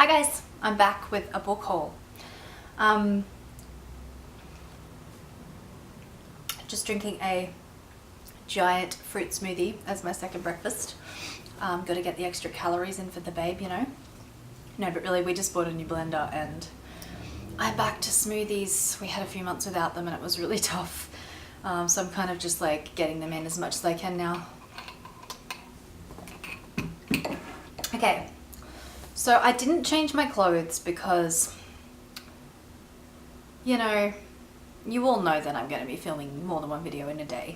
Hi guys, I'm back with a book haul. Just drinking a giant fruit smoothie as my second breakfast. Got to get the extra calories in for the babe, you know. No, but really we just bought a new blender and I'm back to smoothies. We had a few months without them and it was really tough. So I'm kind of just like getting them in as much as I can now. Okay. So I didn't change my clothes because, you know, you all know that I'm going to be filming more than one video in a day.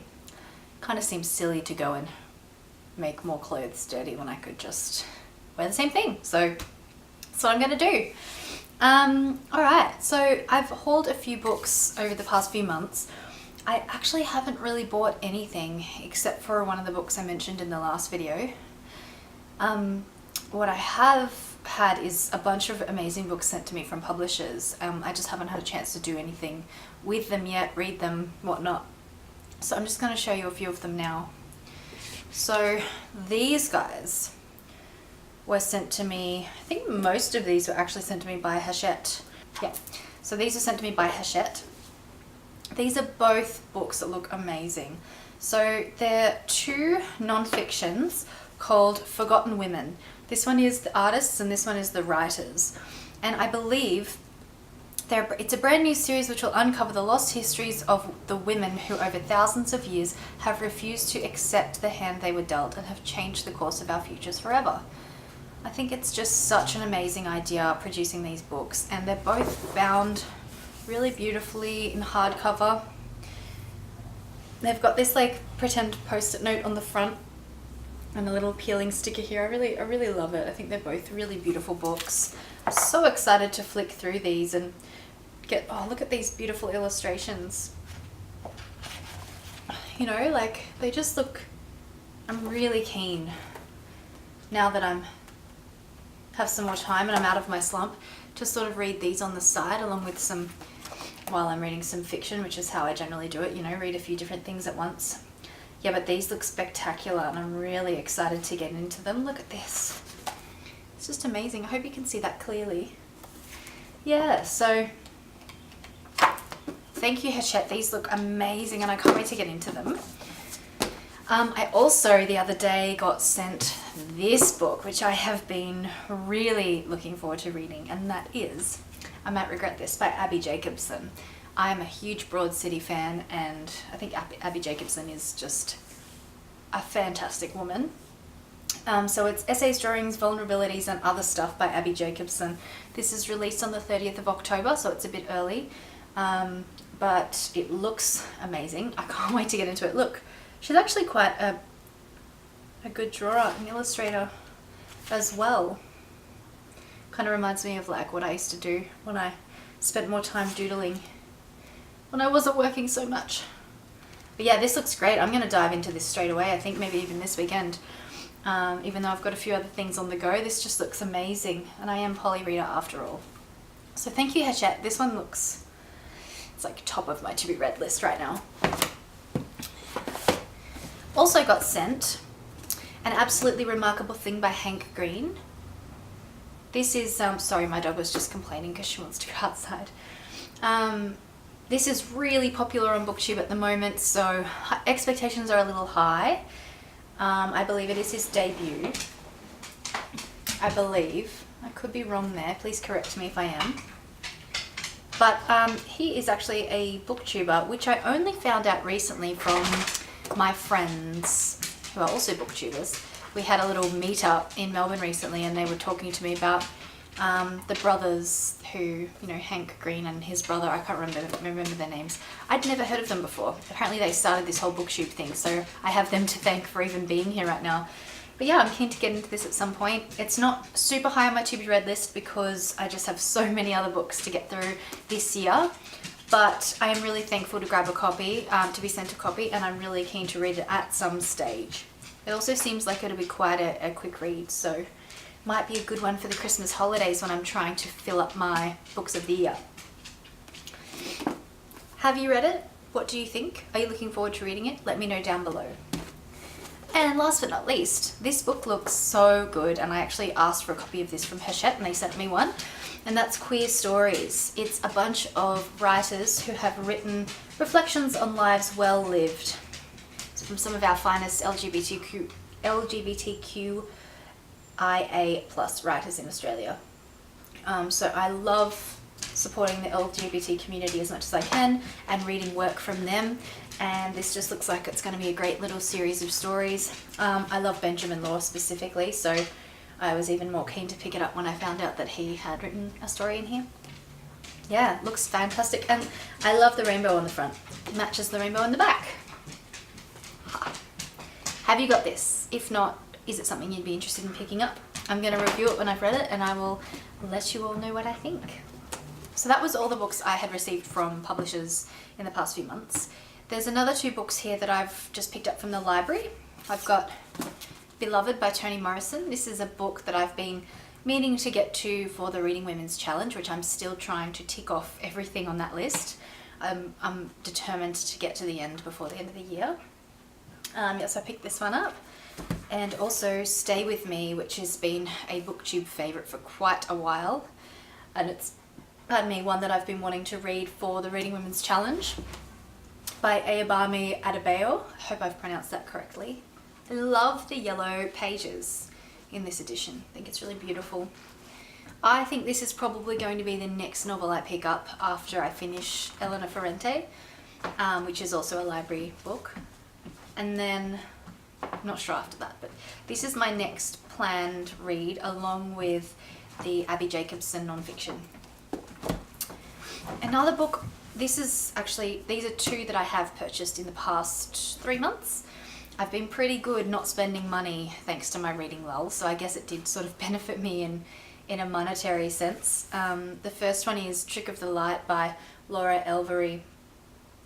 Kind of seems silly to go and make more clothes dirty when I could just wear the same thing. So that's what I'm going to do. Alright, so I've hauled a few books over the past few months. I actually haven't really bought anything except for one of the books I mentioned in the last video. What I have had is a bunch of amazing books sent to me from publishers. I just haven't had a chance to do anything with them yet, read them, whatnot. So I'm just going to show you a few of them now. So these guys were sent to me, I think most of these were actually sent to me by Hachette. Yeah, so these are sent to me by Hachette. These are both books that look amazing. So they're two non-fictions called Forgotten Women. This one is the artists and this one is the writers. And I believe it's a brand new series which will uncover the lost histories of the women who over thousands of years have refused to accept the hand they were dealt and have changed the course of our futures forever. I think it's just such an amazing idea producing these books, and they're both bound really beautifully in hardcover. They've got this like pretend post-it note on the front and a little peeling sticker here. I really love it. I think they're both really beautiful books. I'm so excited to flick through these and look at these beautiful illustrations. You know, like they just look, I'm really keen now that have some more time and I'm out of my slump to sort of read these on the side along with some, while I'm reading some fiction, which is how I generally do it, you know, read a few different things at once. Yeah, but these look spectacular and I'm really excited to get into them. Look at this. It's just amazing. I hope you can see that clearly. Yeah, so thank you, Hachette. These look amazing and I can't wait to get into them. I also, the other day, got sent this book, which I have been really looking forward to reading, and that is I Might Regret This by Abby Jacobson. I am a huge Broad City fan and I think Abby Jacobson is just a fantastic woman. So it's Essays, Drawings, Vulnerabilities and Other Stuff by Abby Jacobson. This is released on the 30th of October, so it's a bit early, but it looks amazing. I can't wait to get into it. Look, she's actually quite a good drawer and illustrator as well. Kind of reminds me of like what I used to do when I spent more time doodling when I wasn't working so much. But yeah, this looks great. I'm going to dive into this straight away. I think maybe even this weekend. Even though I've got a few other things on the go, this just looks amazing. And I am poly reader after all. So thank you, Hachette. This one looks, it's like top of my to be read list right now. Also got sent An Absolutely Remarkable Thing by Hank Green. This is, sorry, my dog was just complaining because she wants to go outside. This is really popular on BookTube at the moment, so expectations are a little high. I believe it is his debut. I believe. I could be wrong there. Please correct me if I am. But he is actually a booktuber, which I only found out recently from my friends who are also booktubers. We had a little meetup in Melbourne recently and they were talking to me about the brothers who, you know, Hank Green and his brother, I can't remember their names. I'd never heard of them before. Apparently they started this whole booktube thing, so I have them to thank for even being here right now. But yeah, I'm keen to get into this at some point. It's not super high on my to be read list because I just have so many other books to get through this year. But I am really thankful to grab a copy, to be sent a copy, and I'm really keen to read it at some stage. It also seems like it'll be quite a quick read, so might be a good one for the Christmas holidays when I'm trying to fill up my books of the year. Have you read it? What do you think? Are you looking forward to reading it? Let me know down below. And last but not least, this book looks so good, and I actually asked for a copy of this from Hachette and they sent me one, and that's Queer Stories. It's a bunch of writers who have written reflections on lives well lived. It's from some of our finest LGBTQIA plus writers in Australia. So I love supporting the LGBT community as much as I can and reading work from them, and this just looks like it's going to be a great little series of stories. I love Benjamin Law specifically, so I was even more keen to pick it up when I found out that he had written a story in here. Yeah, it looks fantastic, and I love the rainbow on the front. It matches the rainbow on the back. Have you got this? If not, is it something you'd be interested in picking up? I'm going to review it when I've read it, and I will let you all know what I think. So that was all the books I had received from publishers in the past few months. There's another 2 books here that I've just picked up from the library. I've got Beloved by Toni Morrison. This is a book that I've been meaning to get to for the Reading Women's Challenge, which I'm still trying to tick off everything on that list. I'm determined to get to the end before the end of the year. Yes, I picked this one up. And also Stay With Me, which has been a BookTube favourite for quite a while. And it's, pardon me, one that I've been wanting to read for the Reading Women's Challenge by Ayobami Adebayo. I hope I've pronounced that correctly. I love the yellow pages in this edition. I think it's really beautiful. I think this is probably going to be the next novel I pick up after I finish Elena Ferrante, which is also a library book. And then, I'm not sure after that, but this is my next planned read along with the Abby Jacobson nonfiction. Another book, these are 2 that I have purchased in the past 3 months. I've been pretty good not spending money thanks to my reading lull, so I guess it did sort of benefit me in a monetary sense. The first one is Trick of the Light by Laura Elvery.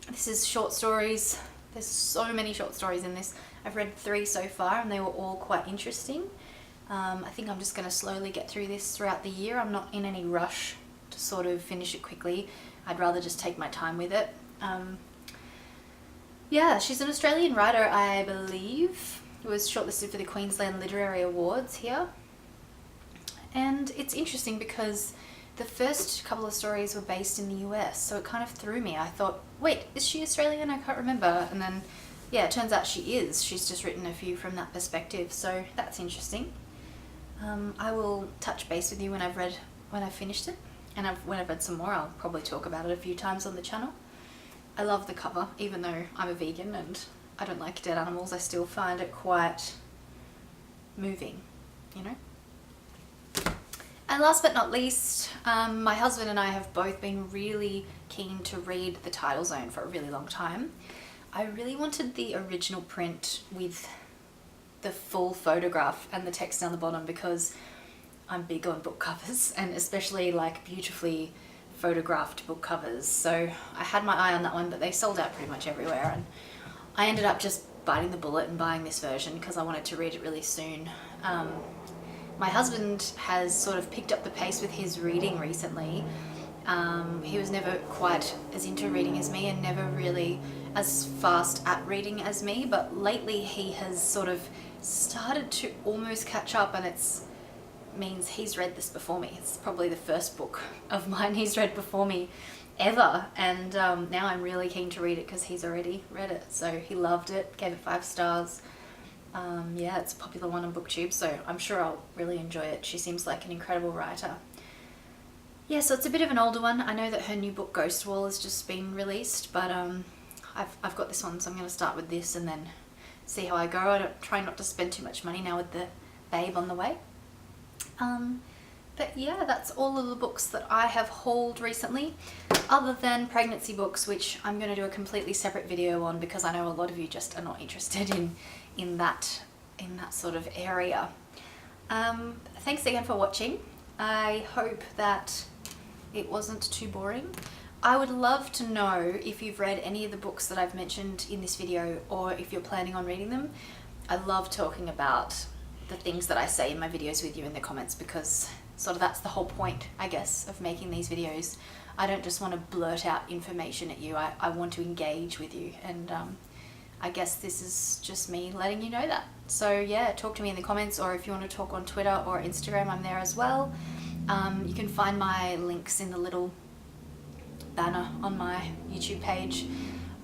This is short stories. There's so many short stories in this. I've read 3 so far and they were all quite interesting. I think I'm just going to slowly get through this throughout the year. I'm not in any rush to sort of finish it quickly. I'd rather just take my time with it. Yeah, she's an Australian writer, I believe. It was shortlisted for the Queensland Literary Awards here. And it's interesting because the first couple of stories were based in the US, so it kind of threw me. I thought, wait, is she Australian? I can't remember. And then, yeah, it turns out she is. She's just written a few from that perspective, so that's interesting. I will touch base with you when I've finished it, and when I've read some more, I'll probably talk about it a few times on the channel. I love the cover, even though I'm a vegan and I don't like dead animals, I still find it quite moving, you know? And last but not least, my husband and I have both been really keen to read The Tidal Zone for a really long time. I really wanted the original print with the full photograph and the text down the bottom because I'm big on book covers, and especially like beautifully photographed book covers. So I had my eye on that one, but they sold out pretty much everywhere, and I ended up just biting the bullet and buying this version because I wanted to read it really soon. My husband has sort of picked up the pace with his reading recently. He was never quite as into reading as me and never really as fast at reading as me, but lately he has sort of started to almost catch up, and it's means he's read this before me. It's probably the first book of mine he's read before me ever, and now I'm really keen to read it because he's already read it. So he loved it, gave it 5 stars. Yeah, it's a popular one on BookTube, so I'm sure I'll really enjoy it. She seems like an incredible writer. Yeah, so it's a bit of an older one. I know that her new book Ghost Wall has just been released, but I've got this one, so I'm going to start with this and then see how I go. I don't try not to spend too much money now with the babe on the way. But yeah, that's all of the books that I have hauled recently, other than pregnancy books, which I'm going to do a completely separate video on because I know a lot of you just are not interested in that sort of area. Thanks again for watching. I hope that it wasn't too boring. I would love to know if you've read any of the books that I've mentioned in this video, or if you're planning on reading them. I love talking about the things that I say in my videos with you in the comments, because sort of that's the whole point, I guess, of making these videos. I don't just want to blurt out information at you. I want to engage with you, and I guess this is just me letting you know that. So yeah, talk to me in the comments, or if you want to talk on Twitter or Instagram, I'm there as well. You can find my links in the little banner on my YouTube page,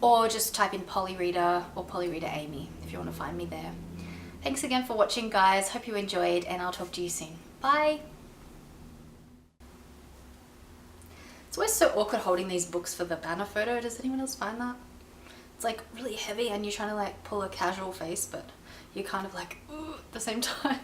or just type in Polyreader or Polyreader Amy if you want to find me there. Thanks again for watching, guys. Hope you enjoyed, and I'll talk to you soon. Bye. It's always so awkward holding these books for the banner photo. Does anyone else find that? It's like really heavy and you're trying to like pull a casual face, but you're kind of like, ooh, at the same time.